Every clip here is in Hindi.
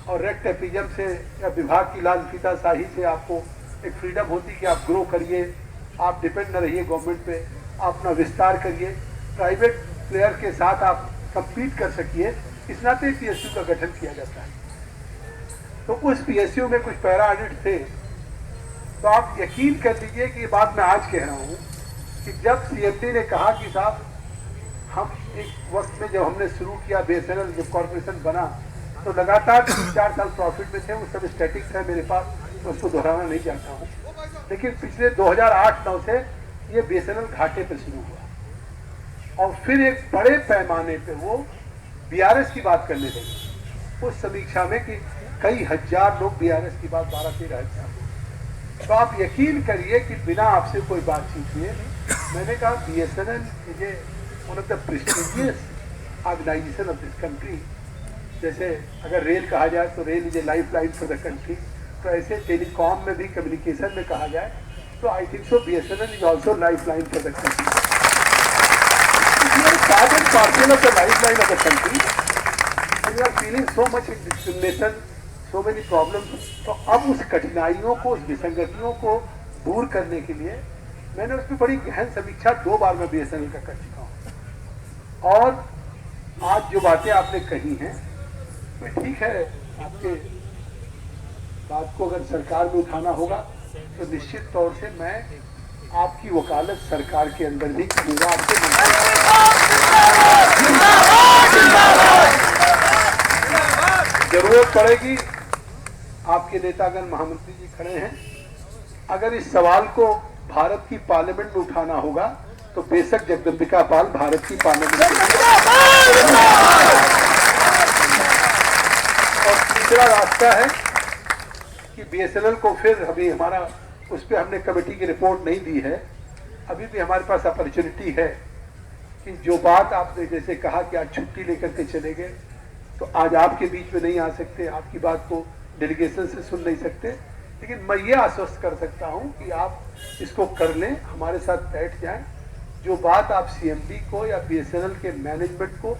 और रेड टेपिज्म से या विभाग की लाल फीताशाही से आपको एक फ्रीडम होती कि आप ग्रो करिए, आप डिपेंड न रहिए गवर्नमेंट पे, आप अपना विस्तार करिए, प्राइवेट प्लेयर के साथ आप कंपीट कर सकिए, इस नाते पीएसयू का गठन किया जाता है। तो उस पीएसयू में कुछ पैरा ऑडिट थे, तो आप यकीन कर लीजिए कि ये बात मैं आज कह रहा हूँ कि जब सीएमडी ने कहा कि साहब हम एक वक्त में जब हमने शुरू किया बीएसएनएल जब कॉर्पोरेशन बना तो लगातार 3-4 साल प्रॉफिट में थे, वो सब स्टैटिक्स है मेरे पास, तो उसको दोहराना नहीं चाहता हूँ। लेकिन पिछले 2008-9 से ये बीएसएनएल घाटे पे शुरू हुआ और फिर एक बड़े पैमाने पे वो बीआरएस की बात करने लगे उस समीक्षा में कि कई हजार लोग बीआरएस की बात 12-13 हजार। तो आप यकीन करिए कि बिना आपसे कोई बातचीत हुए मैंने कहा बीएसएनएल ये one of the prestigious organisation of this country. जैसे अगर रेल कहा जाए तो rail is a life line for the country, तो ऐसे टेलीकॉम में भी कम्युनिकेशन में कहा जाए तो I think so BSNL is also life line for the country, part and parcel of the life line of the country and you are feeling so much in discrimination, so many problems. तो अब उस कठिनाइयों को, उस विसंगतियों को दूर करने के लिए मैंने उसमें बड़ी गहन समीक्षा 2 बार मैं बीएसएनएल का कर चुका हूँ। और आज जो बातें आपने कही हैं तो ठीक है, आपके बात को अगर सरकार में उठाना होगा तो निश्चित तौर से मैं आपकी वकालत सरकार के अंदर भी करूंगा। जरूरत पड़ेगी, आपके नेतागण महामंत्री जी खड़े हैं, अगर इस सवाल को भारत की पार्लियामेंट में उठाना होगा तो बेशक जगदम्बिका पाल भारत की पार्लियामेंट और तीसरा रास्ता है कि बीएसएनएल को फिर अभी हमारा उस पर हमने कमेटी की रिपोर्ट नहीं दी है, अभी भी हमारे पास अपॉर्चुनिटी है कि जो बात आपने जैसे कहा कि आज छुट्टी लेकर के चले गए तो आज आपके बीच में नहीं आ सकते, आपकी बात को डेलीगेशन से सुन नहीं सकते, लेकिन मैं ये आश्वस्त कर सकता हूं कि आप इसको कर लें, हमारे साथ बैठ जाएं। जो बात आप सीएमडी को या बीएसएनएल के मैनेजमेंट को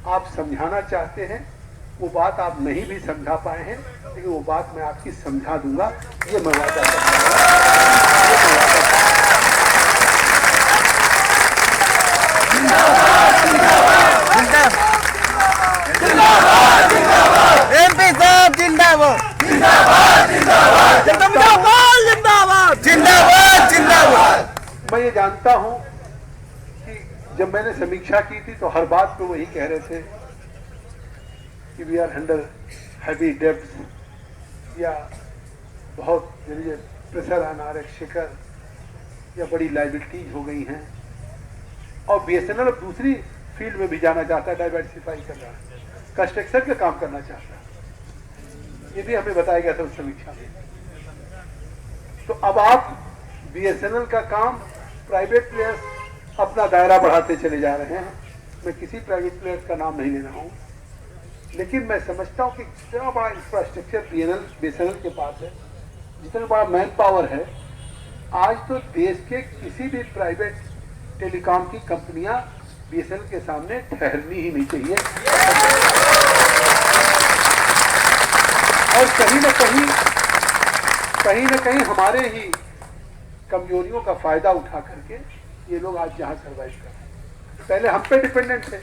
आप समझाना चाहते हैं वो बात आप नहीं भी समझा पाए हैं, लेकिन वो बात मैं आपकी समझा दूंगा, ये मैं वादा करता हूं। मैं ये जानता हूं कि जब मैंने समीक्षा की थी तो हर बात पे वही कह रहे थे कि we are under heavy debts या बहुत प्रेशर ऑन आवर एक्सचेकर या बड़ी लाइबिलिटीज हो गई हैं, और बीएसएनएल अब दूसरी फील्ड में भी जाना चाहता है, डाइवर्सिफाई कर रहा है, कंस्ट्रक्शन का काम करना चाहता है, ये भी हमें बताया गया था उस समीक्षा में। तो अब आप बीएसएनएल का काम प्राइवेट प्लेयर्स अपना दायरा बढ़ाते चले जा रहे हैं। मैं किसी प्राइवेट प्लेयर का नाम नहीं ले रहा हूँ, लेकिन मैं समझता हूँ कि जितना बड़ा इंफ्रास्ट्रक्चर बीएसएनएल के पास है, जितना बड़ा मैन पावर है, आज तो देश के किसी भी प्राइवेट टेलीकॉम की कंपनियां बीएसएनएल के सामने ठहरनी ही नहीं चाहिए। और कहीं न कहीं हमारे ही कमजोरियों का फायदा उठा करके ये लोग आज जहां सर्वाइव कर रहे हैं। पहले हम पे डिपेंडेंट थे,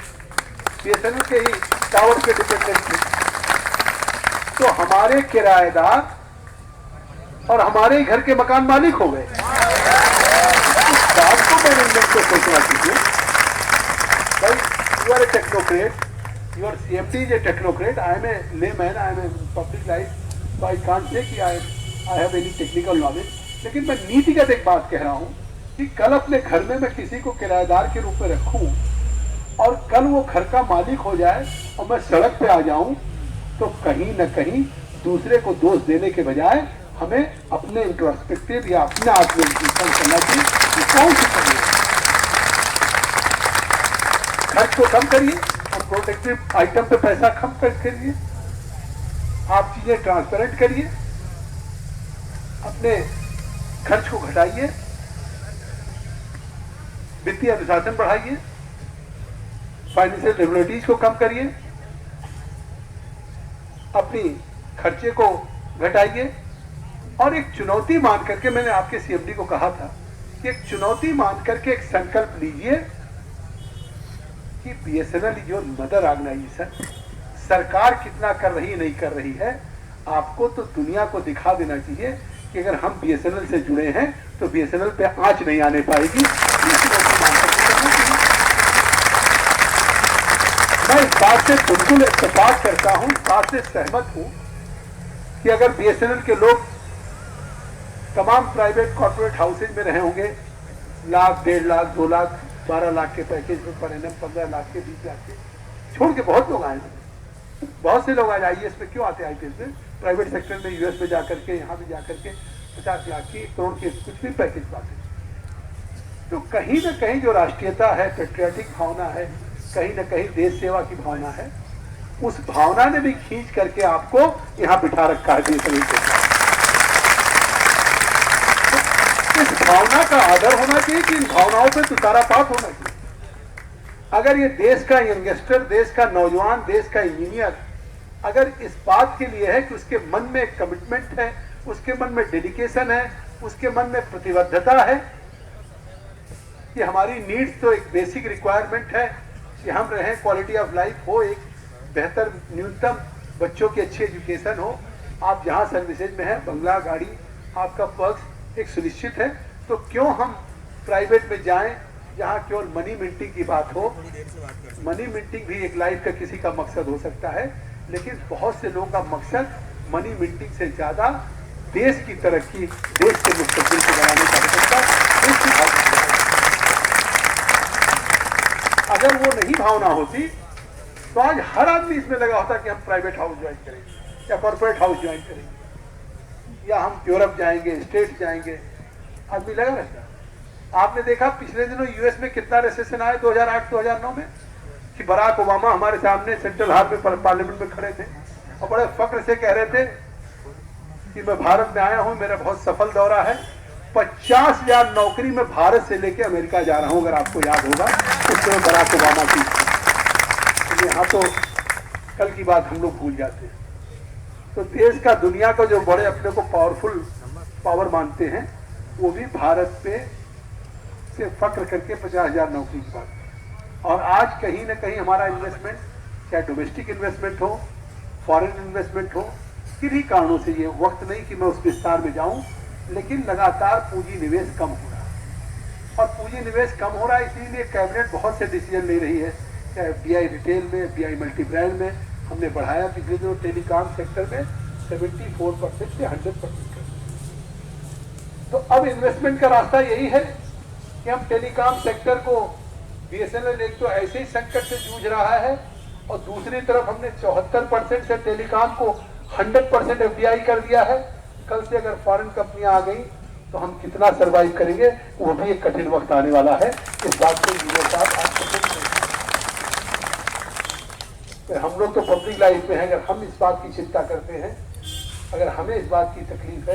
बीएसएनएल के ही टावर पे डिपेंडेंट थे, तो हमारे किराएदार और हमारे ही घर के मकान मालिक हो गए। इस बात को मैनेजमेंट को सोचना चाहिए। भाई, you are a technocrat, your CMD is a technocrat, I am a layman, I am a public life, so I can't say कि I have any technical knowledge. लेकिन मैं नीतिगत एक बात कह रहा हूं कि कल अपने घर में मैं किसी को किराएदार के रूप में रखूं और कल वो घर का मालिक हो जाए और मैं सड़क पे आ जाऊं, तो कहीं न कहीं दूसरे को दोष देने के बजाय हमें अपने इंट्रोस्पेक्टिव या अपने आत्मविश्लेषण करना चाहिए कि कौन सी करिए, खर्च को कम करिए और प्रोटेक्टिव आइटम पे पैसा कम करिए, आप चीजें ट्रांसपेरेंट करिए, अपने खर्च को घटाइए, वित्तीय अनुशासन बढ़ाइए, फाइनेंशियल रेगुलेटरीज को कम करिए, अपनी खर्चे को घटाइए और एक चुनौती मान करके, मैंने आपके सीएमडी को कहा था कि एक चुनौती मान करके एक संकल्प लीजिए कि बीएसएनएल जो मदर ऑर्गेनाइजेशन, सरकार कितना कर रही नहीं कर रही है, आपको तो दुनिया को दिखा देना चाहिए कि अगर हम बीएसएनएल से जुड़े हैं तो बीएसएनएल पे आंच नहीं आने पाएगी। मैं इस बात से बिल्कुल इत्तेफाक करता हूं, इस बात से सहमत हूं कि अगर बीएसएनएल के लोग तमाम प्राइवेट कॉर्पोरेट हाउसेज में रहे होंगे, लाख, 1.5 लाख, 2 लाख, 12 लाख के पैकेज में पर एनम, 15 लाख के, 20 लाख के, छोड़ के बहुत लोग आए, बहुत से लोग आज आईएएस पे क्यों आते हैं, आईपीएस में, प्राइवेट सेक्टर में यूएस में जाकर के, यहाँ भी जाकर के 50 लाख की, करोड़ के कुछ भी पैकेज पाते। तो कहीं ना कहीं जो राष्ट्रीयता है, पेट्रियाटिक भावना है, कहीं ना कहीं देश सेवा की भावना है, उस भावना ने भी खींच करके आपको यहाँ बिठा रखा है बीएसएनएल के। इस भावना का आदर होना चाहिए कि इन भावनाओं पे तुषारापात होना चाहिए। अगर ये देश का यंगस्टर, देश का नौजवान, देश का इंजीनियर अगर इस बात के लिए है कि उसके मन में एक कमिटमेंट है, उसके मन में डेडिकेशन है, उसके मन में प्रतिबद्धता है कि हमारी नीड्स तो एक बेसिक रिक्वायरमेंट है कि हम रहें, क्वालिटी ऑफ लाइफ हो, एक बेहतर न्यूनतम बच्चों की अच्छी एजुकेशन हो, आप जहां सर्विसेज में हैं, बंगला, गाड़ी, आपका पर्क्स एक सुनिश्चित है, तो क्यों हम प्राइवेट में जाएं जहां केवल मनी मिंटिंग की बात हो। मनी मिंटिंग भी एक लाइफ का किसी का मकसद हो सकता है, लेकिन बहुत से लोगों का मकसद मनी मिंटिंग से ज्यादा देश की तरक्की, देश के मुस्तकबिल को बनाने का हो सकता है। अगर वो नहीं भावना होती तो आज हर आदमी इसमें लगा होता कि हम प्राइवेट हाउस ज्वाइन करेंगे या कॉर्पोरेट हाउस ज्वाइन करेंगे या हम यूरोप जाएंगे, स्टेट जाएंगे, आदमी लगा रहता। आपने देखा पिछले दिनों यूएस में कितना रिसेशन आया 2008-2009 में, कि बराक ओबामा हमारे सामने सेंट्रल हॉल में पार्लियामेंट में खड़े थे और बड़े फक्र से कह रहे थे कि मैं भारत में आया हूं, मेरा बहुत सफल दौरा है, 50,000 नौकरी में भारत से लेके अमेरिका जा रहा हूं। अगर आपको याद होगा उस समय बराक ओबामा की, तो यहाँ तो कल की बात हम लोग भूल जाते हैं। तो देश का, दुनिया का जो बड़े अपने को पावरफुल पावर मानते हैं, वो भी भारत पे से फक्र करके 50,000 नौकरी की बात। और आज कहीं ना कहीं हमारा इन्वेस्टमेंट, चाहे डोमेस्टिक इन्वेस्टमेंट हो, फॉरेन इन्वेस्टमेंट हो, किन्हीं कारणों से, ये वक्त नहीं कि मैं उस विस्तार में जाऊं, लेकिन लगातार पूंजी निवेश कम हो रहा है। और पूंजी निवेश कम हो रहा है इसीलिए कैबिनेट बहुत से डिसीजन ले रही है, चाहे एफडीआई रिटेल में, एफडीआई मल्टी ब्रांड में हमने बढ़ाया पिछले दिनों, टेलीकॉम सेक्टर में 74% से 100% कर। तो अब इन्वेस्टमेंट का रास्ता यही है कि हम टेलीकॉम सेक्टर को, बीएसएनएल एक तो ऐसे ही संकट से जूझ रहा है और दूसरी तरफ हमने 74% से टेलीकॉम को 100% एफडीआई कर दिया है। कल से अगर फॉरेन कंपनियां आ गई तो हम कितना सरवाइव करेंगे, वो भी एक कठिन वक्त आने वाला है। इस बात को हम लोग तो पब्लिक लाइफ में है, अगर हम इस बात की चिंता करते हैं, अगर हमें इस बात की तकलीफ है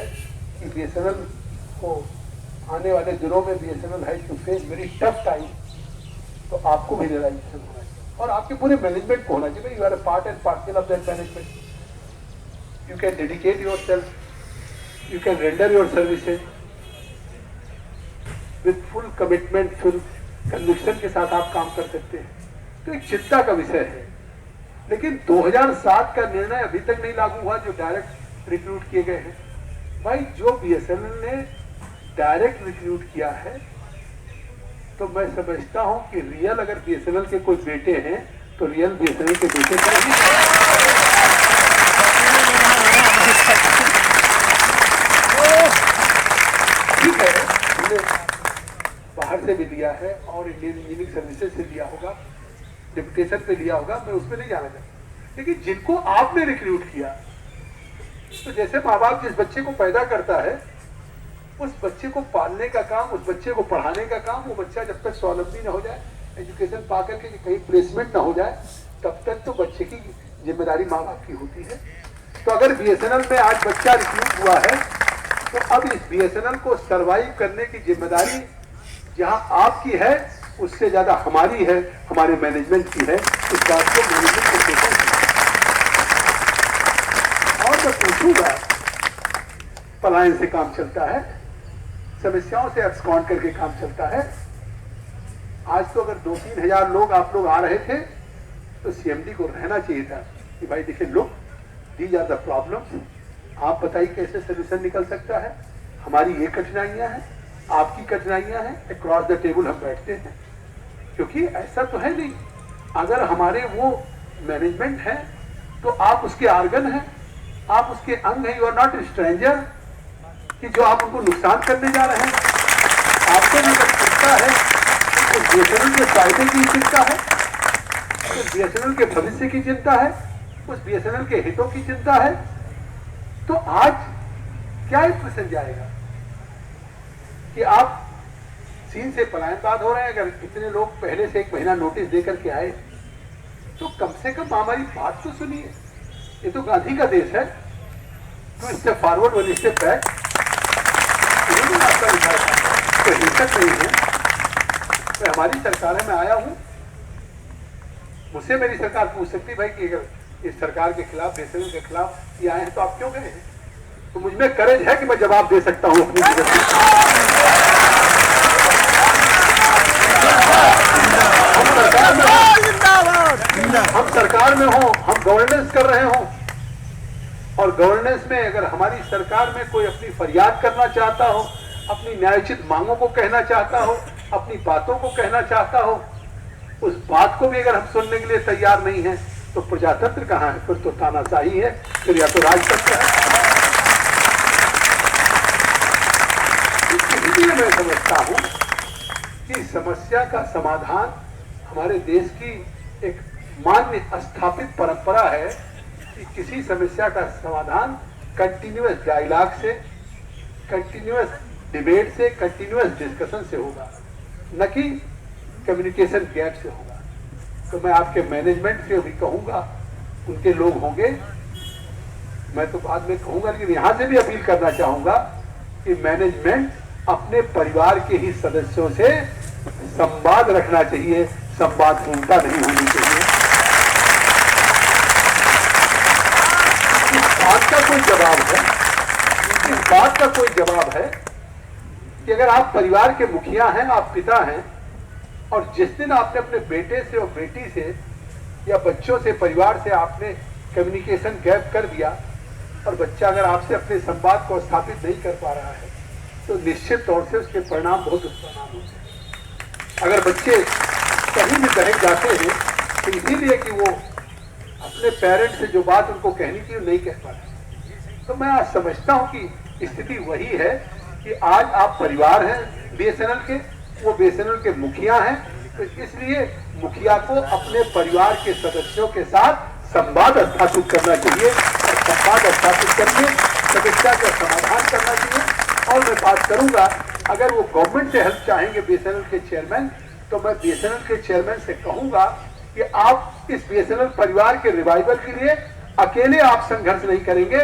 कि बीएसएनएल को आने वाले दिनों में BSNL has to face very tough time, तो आपको भी रियलाइजेशन होना चाहिए और आपके पूरे मैनेजमेंट को होना चाहिए। You are a part and parcel of that management. You can dedicate yourself, you can render your services with full commitment, full conviction के साथ आप काम कर सकते हैं। तो एक चिंता का विषय है, लेकिन 2007 का निर्णय अभी तक नहीं लागू हुआ जो डायरेक्ट रिक्रूट किए गए हैं। भाई, जो बीएसएनएल ने डायरेक्ट रिक्रूट किया है, तो मैं समझता हूं कि रियल अगर बीएसएनएल के कोई बेटे हैं तो रियल बीएसएनएल के बेटे ठीक है। हमने बाहर से भी लिया है और इंडियन इंजीनियरिंग सर्विसेज से लिया होगा, डिप्यूटेशन पे लिया होगा, मैं उसमें नहीं जाना चाहता। लेकिन जिनको आपने रिक्रूट किया, तो जैसे माँ बाप जिस बच्चे को पैदा करता है, उस बच्चे को पालने का काम, उस बच्चे को पढ़ाने का काम, वो बच्चा जब तक स्वावलंबी न हो जाए, एजुकेशन पा करके कहीं प्लेसमेंट ना हो जाए, तब तक तो बच्चे की जिम्मेदारी माँ बाप की होती है। तो अगर बीएसएनएल में आज बच्चा रिक्रूट हुआ है, तो अब इस बीएसएनएल को सरवाइव करने की जिम्मेदारी जहां आपकी है, उससे ज्यादा हमारी है, हमारे मैनेजमेंट की है। इस बात को मैनेजमेंट को और थ्रू दैट पलायन से काम चलता है, समस्याओं से एब्सकॉन्ड करके काम चलता है। आज तो अगर 2-3 हजार लोग आप लोग आ रहे थे तो सीएमडी को रहना चाहिए था कि भाई देखिए look, these are the problems, आप बताइए कैसे सोल्यूशन निकल सकता है। हमारी ये कठिनाइयां हैं, आपकी कठिनाइयां हैं, अक्रॉस द टेबल हम बैठते हैं। क्योंकि ऐसा तो है नहीं, अगर हमारे वो मैनेजमेंट है तो आप उसके आर्गन हैं, आप उसके अंग हैं। यू आर नॉट स्ट्रेंजर कि जो आप उनको नुकसान करने जा रहे हैं। आपको भी अगर चिंता है तो बीएसएनएल के फायदे की चिंता है, तो बीएसएनएल के भविष्य की चिंता है, उस बीएसएनएल के हितों की चिंता है, तो आज क्या एक प्रश्न जाएगा कि आप सीन से पलायनवाद हो रहे हैं। अगर इतने लोग पहले से 1 महीना नोटिस देकर के आए तो कम से कम हमारी बात तो सुनिए। ये तो गांधी का देश है, तो स्टेप फॉरवर्ड 1 स्टेप बैक, कोई हिंसक नहीं है। मैं हमारी सरकार है, मैं आया हूं, मुझसे मेरी सरकार पूछ सकती भाई कि अगर इस सरकार के खिलाफ, बीएसएनएल के खिलाफ ये आए हैं तो आप क्यों गए हैं। तो मुझ में करेज है कि मैं जवाब दे सकता हूं अपनी जगह से। हम सरकार में हो, हम गवर्नेंस कर रहे हो, और गवर्नेंस में अगर हमारी सरकार में कोई अपनी फरियाद करना चाहता हो, अपनी न्यायोचित मांगों को कहना चाहता हो, अपनी बातों को कहना चाहता हो, उस बात को भी अगर हम सुनने के लिए तैयार नहीं है तो प्रजातंत्र कहाँ है, फिर तो तानाशाही है, फिर या तो राजतंत्र है। इसलिए मैं समझता हूं कि समस्या का समाधान हमारे देश की एक मान्य स्थापित परंपरा है कि किसी समस्या का समाधान कंटिन्यूअस डायलॉग से, कंटिन्यूअस डिबेट से, कंटिन्यूअस डिस्कशन से होगा, न कि कम्युनिकेशन गैप से होगा। तो मैं आपके मैनेजमेंट से भी कहूंगा, उनके लोग होंगे, मैं तो बाद में कहूंगा, लेकिन यहां से भी अपील करना चाहूंगा कि मैनेजमेंट अपने परिवार के ही सदस्यों से संवाद रखना चाहिए, संवादहीनता नहीं होनी चाहिए। इस बात का कोई जवाब है, इस बात का कोई जवाब है कि अगर आप परिवार के मुखिया हैं, आप पिता हैं, और जिस दिन आपने अपने बेटे से और बेटी से या बच्चों से, परिवार से आपने कम्युनिकेशन गैप कर दिया और बच्चा अगर आपसे अपने संवाद को स्थापित नहीं कर पा रहा है तो निश्चित तौर से उसके परिणाम बहुत दुष्परिणाम होते हैं। अगर बच्चे कहीं भी बहक जाते हैं तो इसीलिए कि वो अपने पेरेंट्स से जो बात उनको कहनी थी वो नहीं कह पा रहे। तो मैं आज समझता हूँ कि स्थिति वही है कि आज आप परिवार हैं बीएसएनएल के, वो बीएसएनएल के मुखिया हैं, तो इसलिए मुखिया को अपने परिवार के सदस्यों के साथ संवाद स्थापित करना चाहिए और संवाद स्थापित करके समस्या का समाधान करना चाहिए। और मैं बात करूंगा, अगर वो गवर्नमेंट से हेल्प चाहेंगे बीएसएनएल के चेयरमैन, तो मैं बीएसएनएल के चेयरमैन से कहूंगा कि आप इस बीएसएनएल परिवार के रिवाइवल के लिए अकेले आप संघर्ष नहीं करेंगे।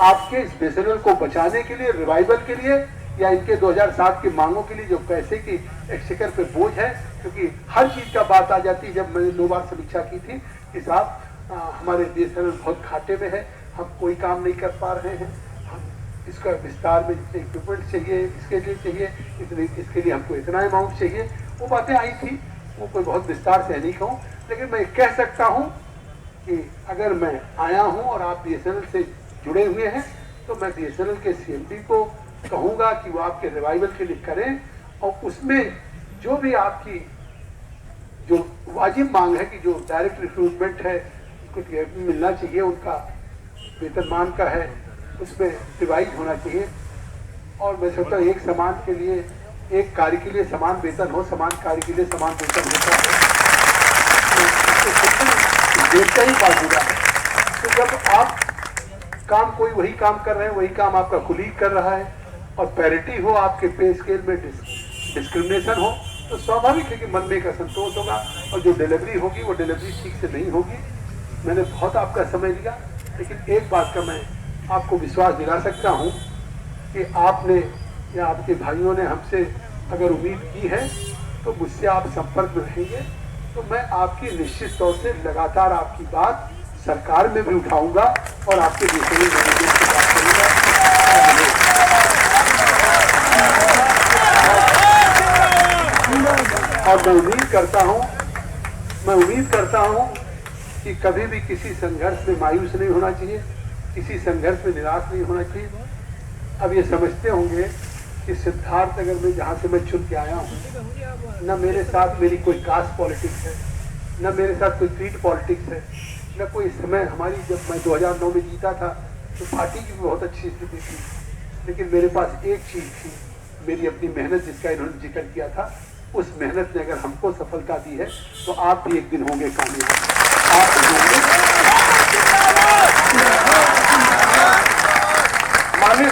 आपके इस बीएसएनएल को बचाने के लिए, रिवाइवल के लिए, या इनके 2007 की मांगों के लिए जो पैसे की एक्सचेकर पे बोझ है, क्योंकि हर चीज का बात आ जाती है। जब मैंने 2 बार समीक्षा की थी कि साहब हमारे बीएसएनएल बहुत घाटे में है, हम कोई काम नहीं कर पा रहे हैं, हम इसका विस्तार में जितने इक्विपमेंट चाहिए, इसके लिए चाहिए, इसके लिए हमको इतना अमाउंट चाहिए, वो बातें आई थी। वो कोई बहुत विस्तार से नहीं कहूँ, लेकिन मैं कह सकता हूँ कि अगर मैं आया हूँ और आप बीएसएनएल से जुड़े हुए हैं तो मैं बीएसएनएल के सीएमडी को कहूँगा कि वो आपके रिवाइवल के लिए करें, और उसमें जो भी आपकी जो वाजिब मांग है कि जो डायरेक्ट रिक्रूटमेंट है कुछ मिलना चाहिए, उनका वेतनमान का है, उसमें रिवाइज होना चाहिए। और मैं सोचता हूँ एक समान के लिए, एक कार्य के लिए समान वेतन हो, समान कार्य के लिए समान वेतन होता है, देश का ही बाजूदा है। तो जब आप काम, कोई वही काम कर रहे हैं, वही काम आपका कुलीग कर रहा है, और पैरिटी हो, आपके पे स्केल में डिस्क्रिमिनेशन हो, तो स्वाभाविक है कि मन में एक असंतोष होगा, और जो डिलीवरी होगी वो डिलीवरी ठीक से नहीं होगी। मैंने बहुत आपका समय लिया, लेकिन एक बात का मैं आपको विश्वास दिला सकता हूँ कि आपने या आपके भाइयों ने हमसे अगर उम्मीद की है तो मुझसे आप संपर्क में रहेंगे, तो मैं आपकी निश्चित तौर से लगातार आपकी बात सरकार में भी उठाऊंगा और आपके दूसरे मैनेजमेंट से बात करूंगा। और मैं उम्मीद करता हूं कि कभी भी किसी संघर्ष में मायूस नहीं होना चाहिए, किसी संघर्ष में निराश नहीं होना चाहिए। अब ये समझते होंगे कि सिद्धार्थनगर में जहाँ से मैं चुन के आया हूँ, न मेरे साथ मेरी कोई कास्ट पॉलिटिक्स है, न मेरे साथ कोई क्रीड पॉलिटिक्स है, न कोई समय हमारी। जब मैं 2009 में जीता था तो पार्टी की बहुत अच्छी स्थिति थी, लेकिन मेरे पास एक चीज़ थी, मेरी अपनी मेहनत, जिसका इन्होंने जिक्र किया था। उस मेहनत ने अगर हमको सफलता दी है तो आप भी एक दिन होंगे कामयाब। आप